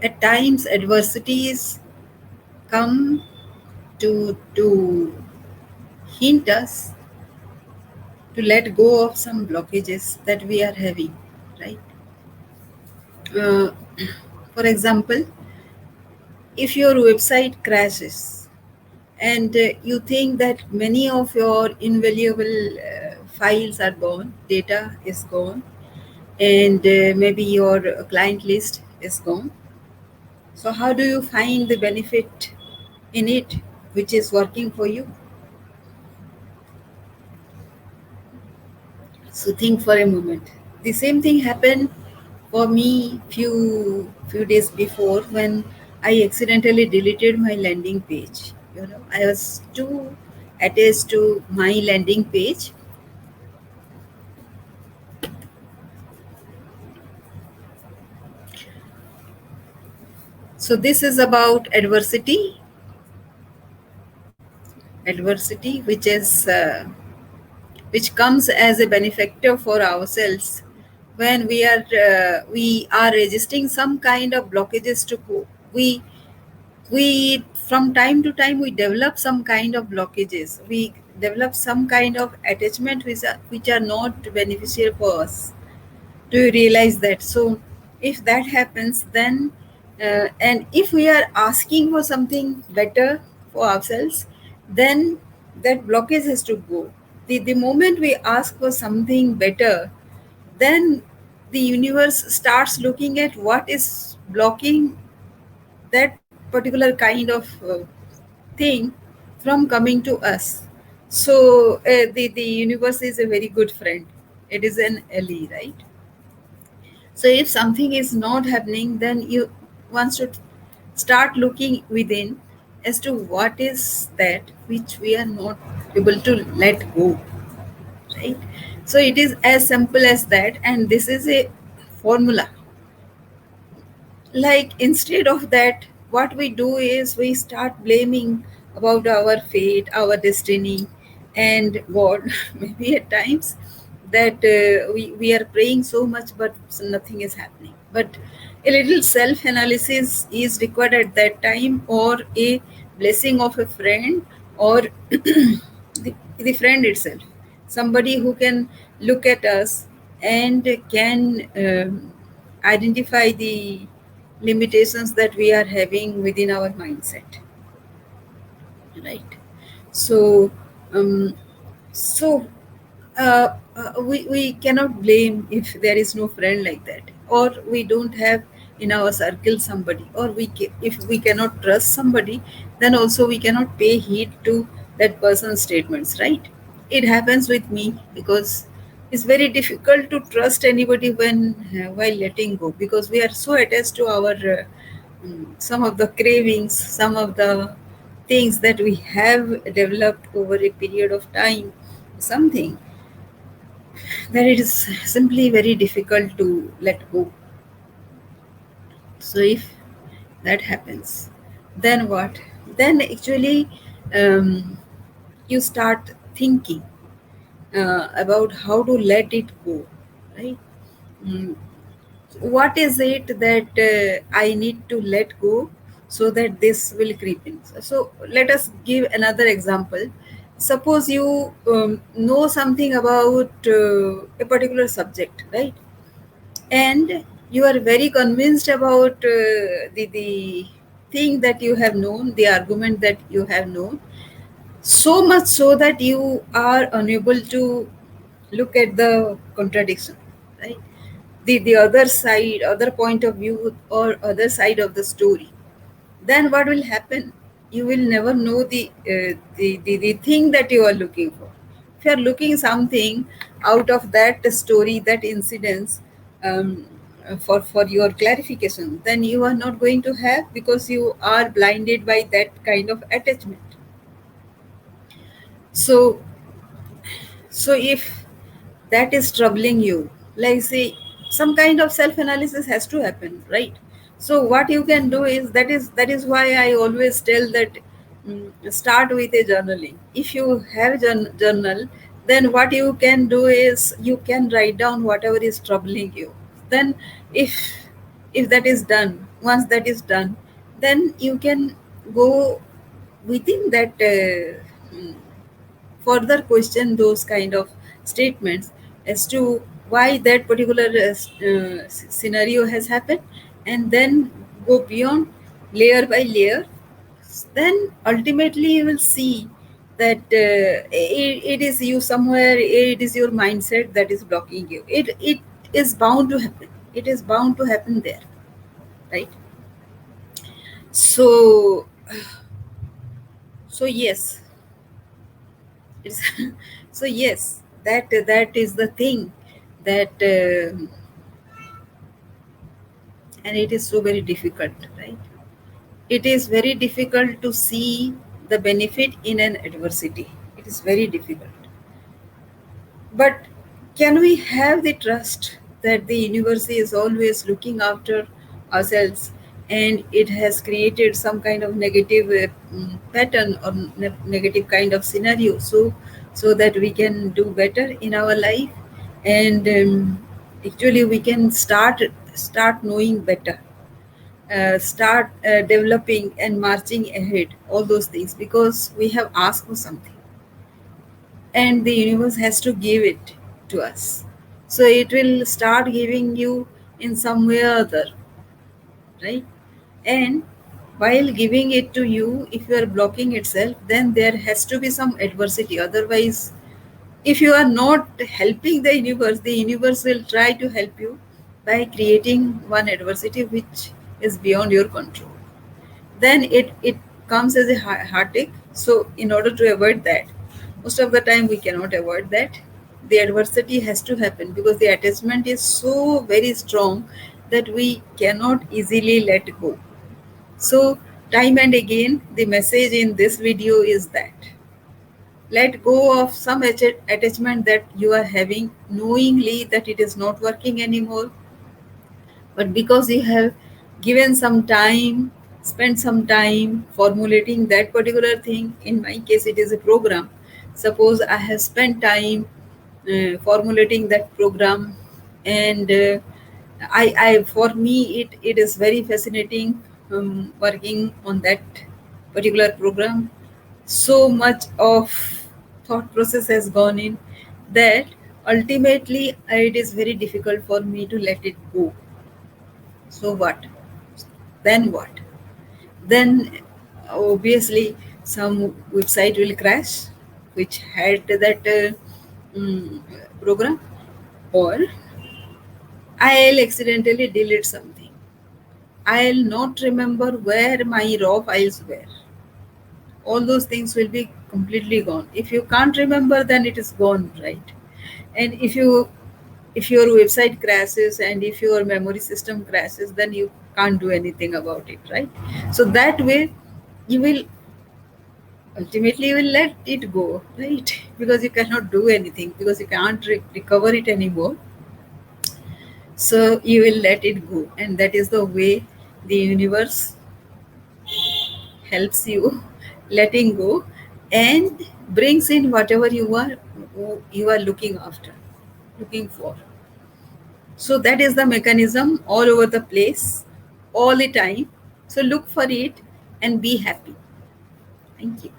At times, adversities come to hint us to let go of some blockages that we are having, right? Uh, for example, if your website crashes and you think that many of your invaluable files are gone, data is gone, and maybe your client list is gone. So, how do you find the benefit in it which is working for you? So, think for a moment. The same thing happened for me few days before when I accidentally deleted my landing page. I was too attached to my landing page. So, this is about adversity, which comes as a benefactor for ourselves when we are resisting some kind of blockages to go. We from time to time we develop some kind of blockages. We develop some kind of attachment which are not beneficial for us. Do you realize that? So if that happens, then and if we are asking for something better for ourselves, then that blockage has to go. The moment we ask for something better, then the universe starts looking at what is blocking that particular kind of thing from coming to us. So the universe is a very good friend. It is an ally, right? So if something is not happening, then you one should start looking within as to what is that which we are not able to let go, right? So it is as simple as that, and this is a formula. Like instead of that, what we do is we start blaming about our fate, our destiny, and God. Maybe at times that we are praying so much but nothing is happening, but a little self analysis is required at that time, or a blessing of a friend, or the friend itself, somebody who can look at us and can identify the limitations that we are having within our mindset, right? So um, so we cannot blame if there is no friend like that, or we don't have in our circle somebody, or if we cannot trust somebody, then also we cannot pay heed to that person's statements, right? It happens with me because it's very difficult to trust anybody when while letting go, because we are so attached to our some of the cravings, some of the things that we have developed over a period of time, something that it is simply very difficult to let go. So if that happens, then what? Then actually you start thinking about how to let it go, right? Mm, what is it that I need to let go so that this will creep in? So let us give another example. Suppose you know something about a particular subject, right? And you are very convinced about the thing that you have known, the argument that you have known, so much so that you are unable to look at the contradiction, right? The other side, other point of view, or other side of the story. Then what will happen? You will never know the thing that you are looking for. If you are looking something out of that story, that incidents, um, for your clarification, then you are not going to have, because you are blinded by that kind of attachment. So if that is troubling you, like say, some kind of self analysis has to happen, right? So what you can do is, that is why I always tell that start with a journaling. If you have journal, then what you can do is you can write down whatever is troubling you. Then if If that is done, once that is done, then you can go within that, further question those kind of statements as to why that particular scenario has happened, and then go beyond layer by layer. Then ultimately you will see that it is you somewhere, it is your mindset that is blocking you. It is bound to happen, it is bound to happen there, right? So so yes, it's so yes, that is the thing that and it is so very difficult, right? It is very difficult to see the benefit in an adversity. It is very difficult. But can we have the trust that the universe is always looking after ourselves, and it has created some kind of negative pattern or negative kind of scenario, so that we can do better in our life, and actually we can start knowing better, start developing and marching ahead, all those things, because we have asked for something and the universe has to give it to us. So it will start giving you in some way or other, right? And while giving it to you, if you are blocking itself, then there has to be some adversity. Otherwise, if you are not helping the universe will try to help you by creating one adversity which is beyond your control. Then it comes as a heartache. So in order to avoid that, most of the time we cannot avoid that. The adversity has to happen because the attachment is so very strong that we cannot easily let go. So time and again the message in this video is that let go of some attachment that you are having, knowingly that it is not working anymore, but because you have given some time, spent some time formulating that particular thing. In my case it is a program. Suppose I have spent time formulating that program, and I for me it is very fascinating working on that particular program. So much of thought process has gone in that ultimately it is very difficult for me to let it go. So what? Then what? Then obviously some website will crash which had that mm, program, or I'll accidentally delete something. I'll not remember where my raw files were. All those things will be completely gone. If you can't remember, then it is gone, right? And if your website crashes and if your memory system crashes, then you can't do anything about it, right? So that way you will ultimately you will let it go, right? Because you cannot do anything, because you can't recover it anymore. So you will let it go, and that is the way the universe helps you letting go and brings in whatever you are looking after, looking for. So that is the mechanism all over the place, all the time. So look for it and be happy. Thank you.